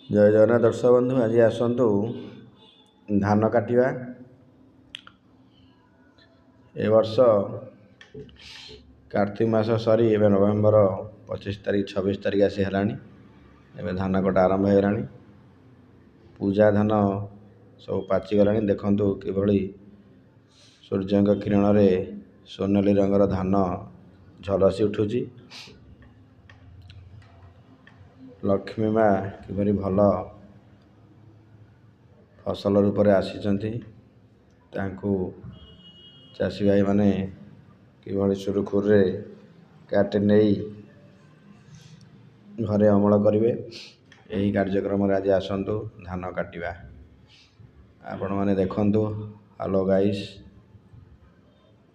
जय जगन्नाथ दर्शक बंधु आज आसतु धान काटिवा ए वर्ष कार्तिक मास सरी एवं नवेम्बर 25 तारीख 26 तारीख आसी है धान कटा आरंभ हो पूजा धान सब पाचिगला देखु किभली सूर्य किरण रे सोनेली रंगर धान झलसी उठुची लक्ष्मी माँ किपरि भल फसल रूप से आसी चाषी भाई माने किभली सुरुखुर रे काटे नहीं घरे अमल करेंगे। यही कार्यक्रम आज आसतु धान काटिवा आपण माने देखंतु। हेलो गाइस,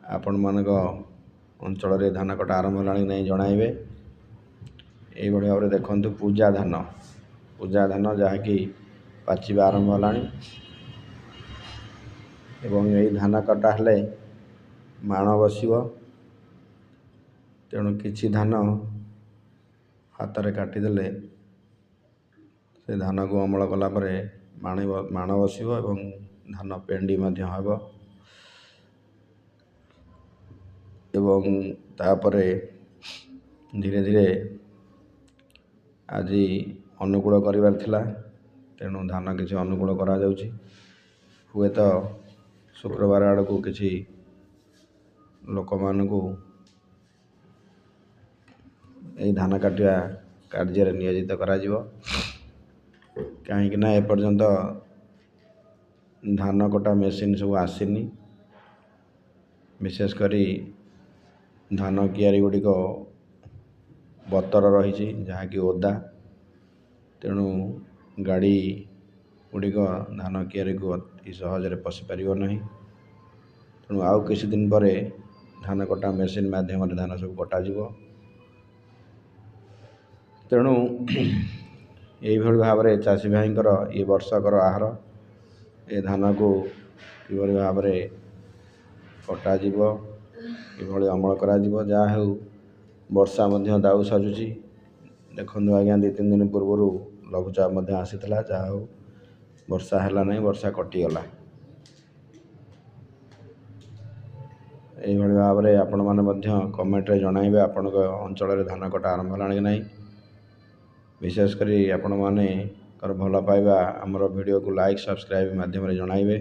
आपण मान अंचल रे धान कटा आरंभ होलानी नहीं जणाइबे। यही भाव में देखंतु पूजा धान जहाँकि पाचिबा आरंभ होलानी एवं यही धान कटा हेले माण बसिब। तेणु किछि धान हाथ रे काटिदेले से धान को अमल कला परे माण बसिब एवं धान पेंडी मध्य हबो एवं तापरे धीरे धीरे आज अनुकूल करिवार थिला। तेणु धान किछि अनुकूल करा जाउछि। हुए तो शुक्रवार आड़ को किछि लोक मानकु यही धान काटिया कार्य नियोजित करा जिवो। कहीं ना एपर्यंत धान कटा मेसीन सब आसीनी। विशेषकर धान कियारी गुड़िक बतर रही जहाँकि ओदा। तेणु गाड़ी गुड़िक धान कियारी को अति सहज पशि पार नहीं। तेणु आउ किसी दिन पर धान कटा मेसीन माध्यम धान सब कटाଯିव। तेणु यही भाव में चाषी भाई ये वर्षकर आहार ए धान को किभली भाव में कटाजिव किभली अमल करा जिवो। जहा हो वर्षा मध्य दाऊ साजुची देखु आज्ञा 2-3 दिन पूर्व लघुचाप आसीला। जहा हो वर्षा है नहीं, वर्षा कटिगला। यही भाव में आपण मैंने कमेंट रे जणाइबे आपण अंचल धान कटा आरंभ होलानी कि नहीं। विशेषकर आपण मैंने भल पाइबा आमर वीडियो को लाइक सब्सक्राइब माध्यम जणाइबे।